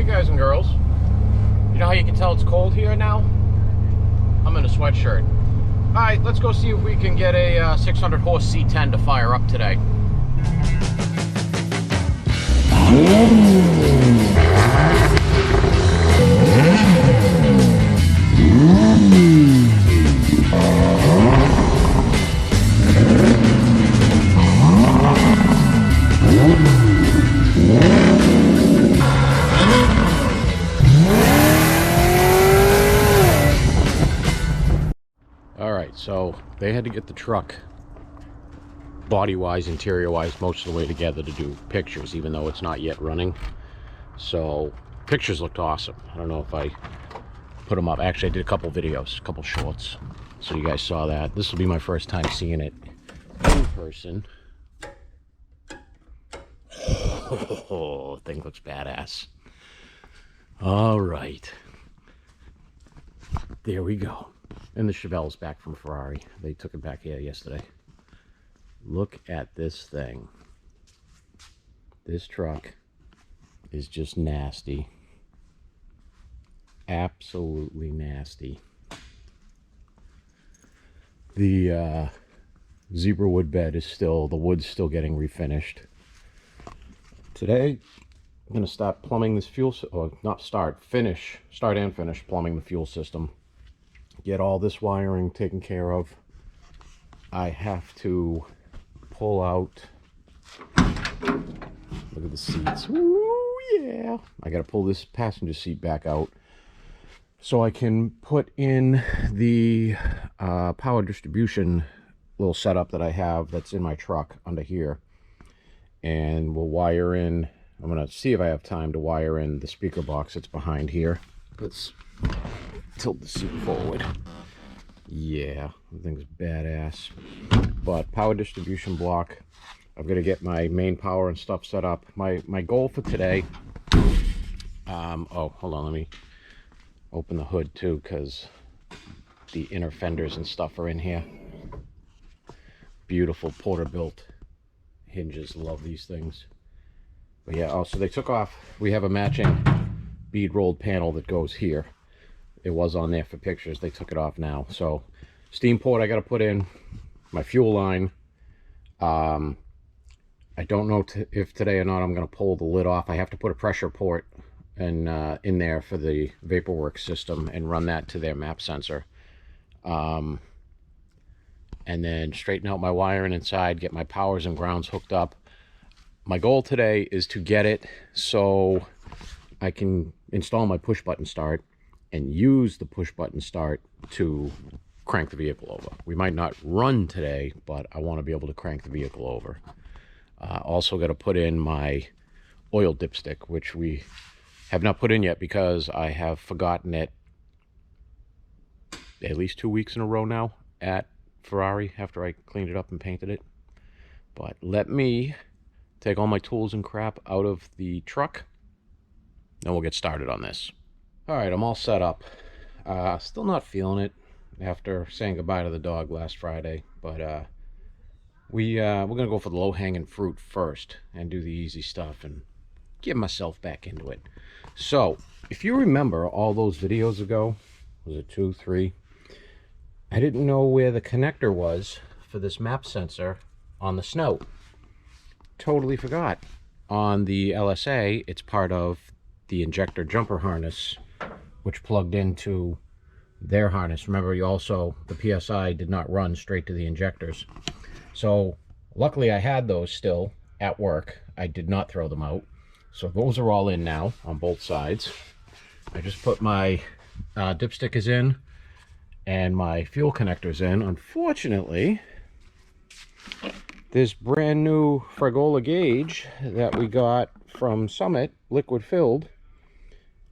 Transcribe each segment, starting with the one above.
guys and girls, you know how you can tell it's cold here now? I'm in a sweatshirt. Alright, let's go see if we can get a 600 horse C10 to fire up today. Alright, so they had to get the truck body-wise, interior-wise, most of the way together to do pictures, even though it's not yet running. So, pictures looked awesome. I don't know if I put them up. Actually, I did a couple videos, a couple shorts. So you guys saw that. This will be my first time seeing it in person. Oh, thing looks badass. Alright. There we go. And the Chevelle's back from Ferrari. They took it back here yesterday. Look at this thing. This truck is just nasty. Absolutely nasty. The zebra wood bed is still, the wood's still getting refinished. Today, I'm going to start plumbing this fuel, or not start, start and finish plumbing the fuel system. Get all this wiring taken care of. I have to pull out, look at the seats. Ooh, yeah. I got to pull this passenger seat back out so I can put in the power distribution little setup that I have that's in my truck under here. And we'll wire in, I'm going to see if I have time to wire in the speaker box that's behind here. Let's tilt the seat forward. Yeah, the thing's badass. But power distribution block, I'm gonna get my main power and stuff set up. My goal for today, oh, hold on, let me open the hood too, because the inner fenders and stuff are in here. Beautiful Porter-built hinges, love these things. But yeah, oh, so they took off, we have a matching bead rolled panel that goes here. It was on there for pictures. They took it off now. So steam port I got to put in, my fuel line. I don't know if today or not I'm going to pull the lid off. I have to put a pressure port in there for the Vaporworks system and run that to their map sensor. And then straighten out my wiring inside, get my powers and grounds hooked up. My goal today is to get it so I can install my push button start and use the push button start to crank the vehicle over. We might not run today, but I want to be able to crank the vehicle over. Also got to put in my oil dipstick, which we have not put in yet because I have forgotten it at least 2 weeks in a row now at Ferrari after I cleaned it up and painted it. But let me take all my tools and crap out of the truck, then we'll get started on this. Alright, I'm all set up. Still not feeling it after saying goodbye to the dog last Friday, but we're going to go for the low-hanging fruit first and do the easy stuff and get myself back into it. So, if you remember all those videos ago, was it 2, 3? I didn't know where the connector was for this map sensor on the snow. Totally forgot. On the LSA, it's part of the injector jumper harness, which plugged into their harness. Remember, you also, the PSI did not run straight to the injectors. So luckily I had those still at work. I did not throw them out. So those are all in now on both sides. I just put my dipstick is in and my fuel connectors in. Unfortunately, this brand new Fragola gauge that we got from Summit, liquid filled,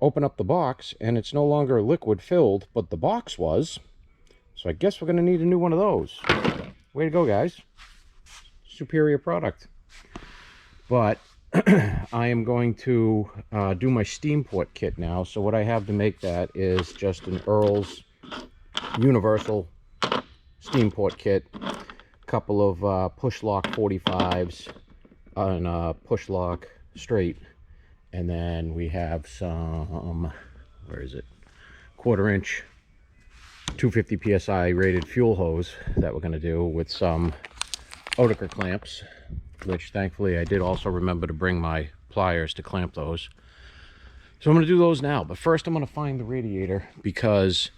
open up the box and it's no longer liquid filled, but the box was. So I guess we're going to need a new one of those. Way to go, guys. Superior product. But I am going to do my steam port kit now. So what I have to make that is just an Earl's universal steam port kit, a couple of push lock 45s and push lock straight, And then we have some, where is it? 1/4 inch 250 psi rated fuel hose that we're going to do with some Oetiker clamps, which thankfully I did also remember to bring my pliers to clamp those. So I'm going to do those now, but first I'm going to find the radiator, because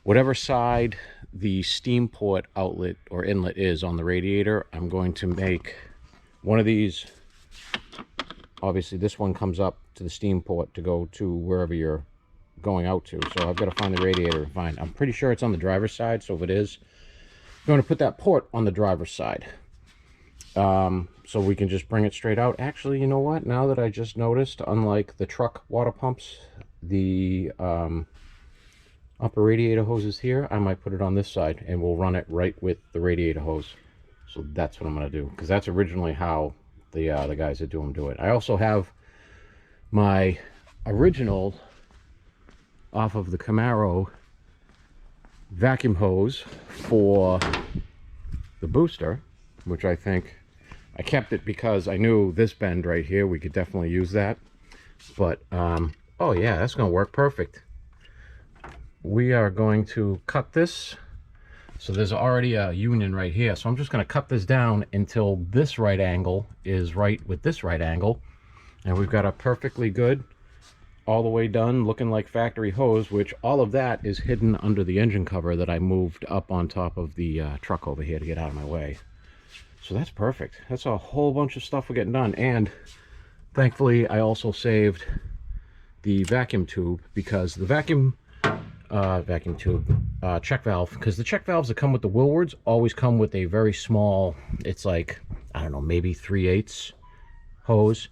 whatever side the steam port outlet or inlet is on the radiator, I'm going to make one of these. Obviously this one comes up to the steam port to go to wherever you're going out to, so I've got to find the radiator and find. I'm pretty sure it's on the driver's side, so if it is, I'm going to put that port on the driver's side, so we can just bring it straight out. Actually, you know what, now that I just noticed, unlike the truck water pumps, the upper radiator hose is here. I might put it on this side and we'll run it right with the radiator hose. So that's what I'm going to do, because that's originally how the guys that do it. I also have my original off of the Camaro vacuum hose for the booster, which I think I kept it because I knew this bend right here, we could definitely use that. But oh yeah, that's going to work perfect. We are going to cut this. So there's already a union right here, so I'm just going to cut this down until this right angle is right with this right angle, and we've got a perfectly good, all the way done, looking like factory hose, which all of that is hidden under the engine cover that I moved up on top of the truck over here to get out of my way. So that's perfect. That's a whole bunch of stuff we're getting done, and thankfully I also saved the vacuum tube, because the check valve, because the check valves that come with the Willwards always come with a very small, it's like, I don't know, maybe 3/8 hose,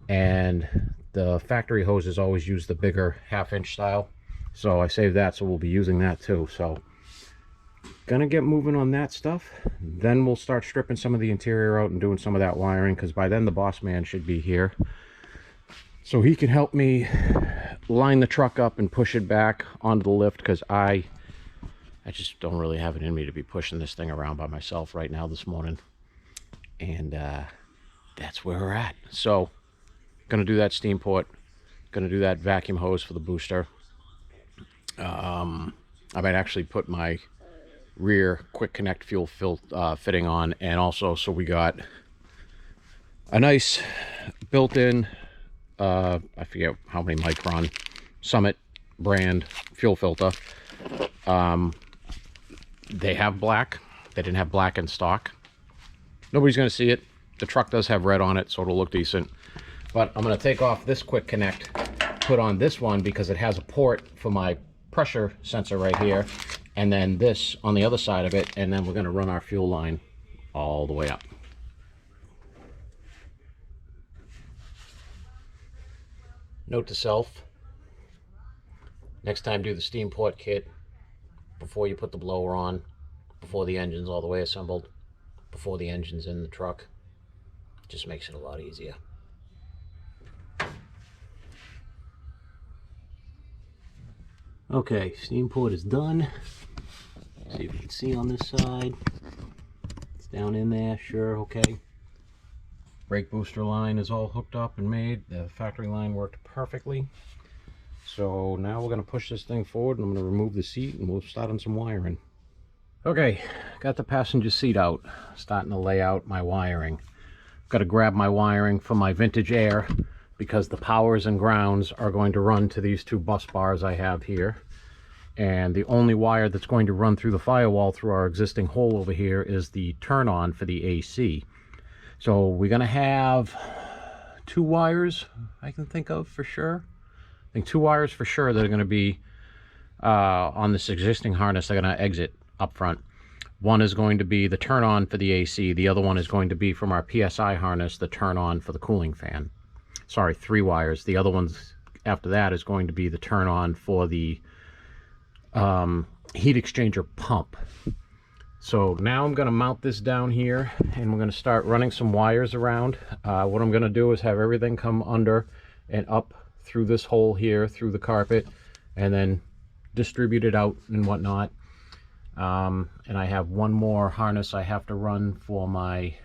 and the factory hoses always use the bigger 1/2 inch style. So I saved that, so we'll be using that too. So gonna get moving on that stuff, then we'll start stripping some of the interior out and doing some of that wiring, because by then the boss man should be here, so he can help me line the truck up and push it back onto the lift, because I just don't really have it in me to be pushing this thing around by myself right now this morning. And that's where we're at. So gonna do that steam port, gonna do that vacuum hose for the booster. I might actually put my rear quick connect fuel fitting on, and also, so we got a nice built-in I forget how many micron Summit brand fuel filter. They have black. They didn't have black in stock. Nobody's going to see it. The truck does have red on it, so it'll look decent. But I'm going to take off this quick connect, put on this one, because it has a port for my pressure sensor right here, and then this on the other side of it, and then we're going to run our fuel line all the way up. Note to self, next time do the steam port kit before you put the blower on, before the engine's all the way assembled, before the engine's in the truck. Just makes it a lot easier. Okay, steam port is done. See if you can see on this side. It's down in there, sure, okay. Brake booster line is all hooked up and made. The factory line worked perfectly. So now we're going to push this thing forward, and I'm going to remove the seat and we'll start on some wiring. Okay, got the passenger seat out, starting to lay out my wiring. Got to grab my wiring for my vintage air, because the powers and grounds are going to run to these 2 bus bars I have here. And the only wire that's going to run through the firewall through our existing hole over here is the turn on for the AC. So we're going to have 2 wires I can think of for sure. I think 2 wires for sure that are going to be on this existing harness. They're going to exit up front. One is going to be the turn on for the AC. The other one is going to be from our PSI harness, the turn on for the cooling fan. Sorry, 3 wires. The other ones after that is going to be the turn on for the heat exchanger pump. So now I'm going to mount this down here, and we're going to start running some wires around. What I'm going to do is have everything come under and up through this hole here, through the carpet, and then distribute it out and whatnot. And I have one more harness I have to run for my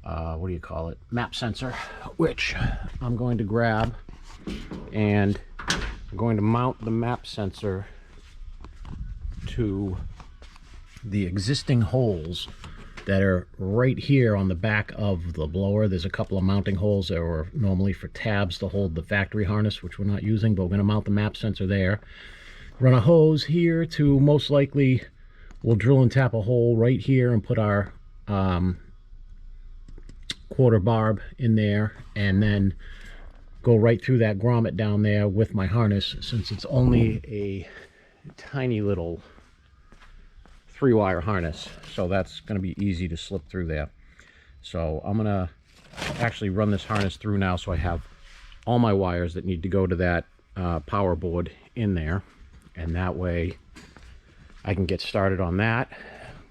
what do you call it, map sensor, which I'm going to grab, and I'm going to mount the map sensor to the existing holes that are right here on the back of the blower. There's a couple of mounting holes that were normally for tabs to hold the factory harness, which we're not using, but we're going to mount the map sensor there. Run a hose here to, most likely we'll drill and tap a hole right here and put our quarter barb in there, and then go right through that grommet down there with my harness, since it's only a tiny little 3-wire harness, so that's going to be easy to slip through there. So I'm going to actually run this harness through now, so I have all my wires that need to go to that power board in there, and that way I can get started on that,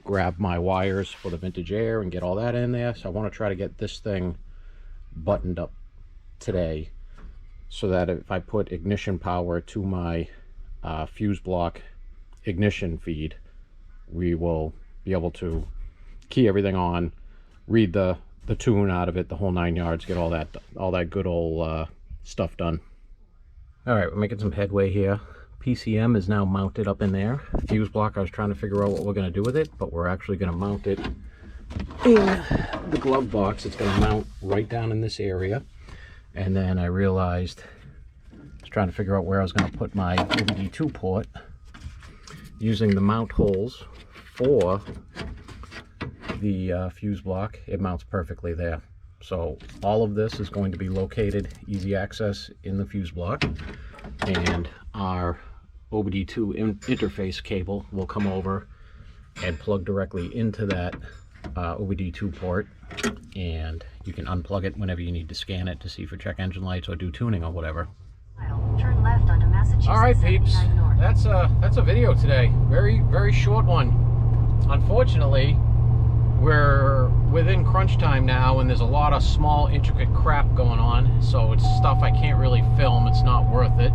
grab my wires for the vintage air and get all that in there. So I want to try to get this thing buttoned up today, so that if I put ignition power to my fuse block ignition feed, we will be able to key everything on, read the tune out of it, the whole 9 yards, get all that good old stuff done. All right, we're making some headway here. PCM is now mounted up in there. Fuse block, I was trying to figure out what we're going to do with it, but we're actually going to mount it in the glove box. It's going to mount right down in this area. And then I realized I was trying to figure out where I was going to put my OBD2 port. Using the mount holes for the fuse block, it mounts perfectly there. So all of this is going to be located easy access in the fuse block, and our OBD2 interface cable will come over and plug directly into that OBD2 port, and you can unplug it whenever you need to scan it to see for check engine lights or do tuning or whatever. Turn left onto Massachusetts. All right, peeps, that's a video today. Very short one. Unfortunately, we're within crunch time now, and there's a lot of small intricate crap going on, so it's stuff I can't really film. It's not worth it.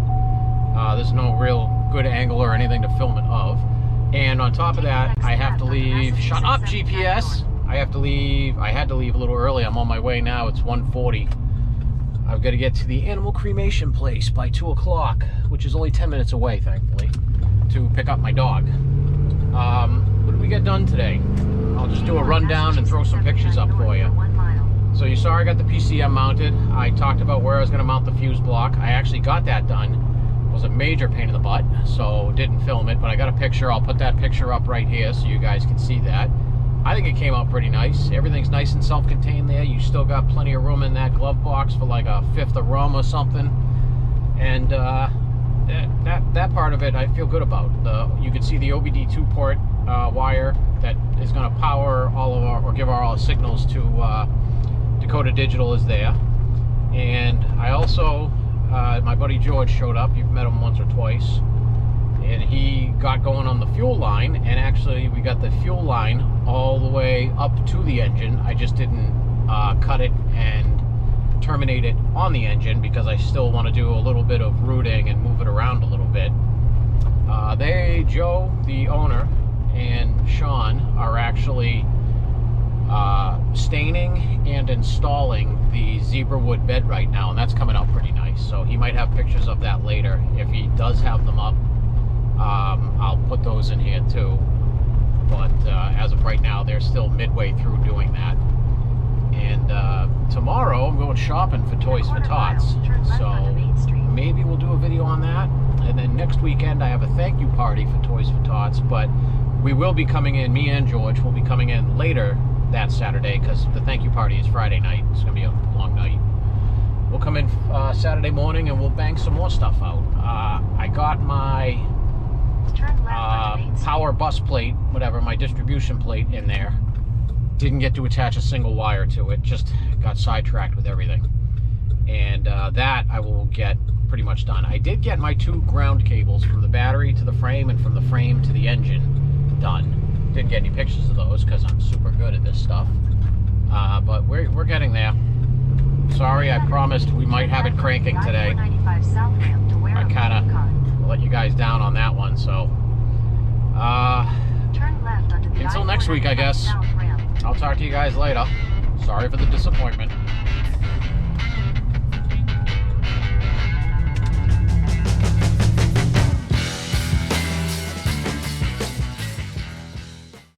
There's no real good angle or anything to film it of, and on top of that, I have to leave. Shut up, GPS. I had to leave a little early. I'm on my way now. It's 1:40. I've got to get to the animal cremation place by 2 o'clock, which is only 10 minutes away, thankfully, to pick up my dog. What did we get done today? I'll just do a rundown and throw some pictures up for you. So you saw I got the PCM mounted. I talked about where I was going to mount the fuse block. I actually got that done. It was a major pain in the butt, so didn't film it, but I got a picture. I'll put that picture up right here so you guys can see that. I think it came out pretty nice. Everything's nice and self-contained there. You still got plenty of room in that glove box for like a fifth of rum or something. And that part of it I feel good about. You can see the OBD2 port wire that is going to power all of our, or give all our signals to Dakota Digital is there. And I also, my buddy George showed up. You've met him once or twice. And he got going on the fuel line, and actually we got the fuel line all the way up to the engine. I just didn't cut it and terminate it on the engine because I still want to do a little bit of routing and move it around a little bit. Joe, the owner, and Sean are actually staining and installing the zebra wood bed right now, and that's coming out pretty nice. So he might have pictures of that later. If he does have them up, I'll put those in here too, but as of right now they're still midway through doing that. And tomorrow I'm going shopping for Toys for Tots, so maybe we'll do a video on that. And then next weekend I have a thank you party for Toys for Tots, but we will be coming in, me and George will be coming in later that Saturday, because the thank you party is Friday night. It's going to be a long night. We'll come in Saturday morning and we'll bang some more stuff out. I got my power bus plate, whatever, my distribution plate in there. Didn't get to attach a single wire to it, just got sidetracked with everything. And that I will get pretty much done. I did get my 2 ground cables from the battery to the frame and from the frame to the engine done. Didn't get any pictures of those because I'm super good at this stuff. But we're getting there. Sorry, I promised we might have it cranking today. I kind of let you guys down on that one, so until next week, I guess. I'll talk to you guys later. So Sorry for the disappointment.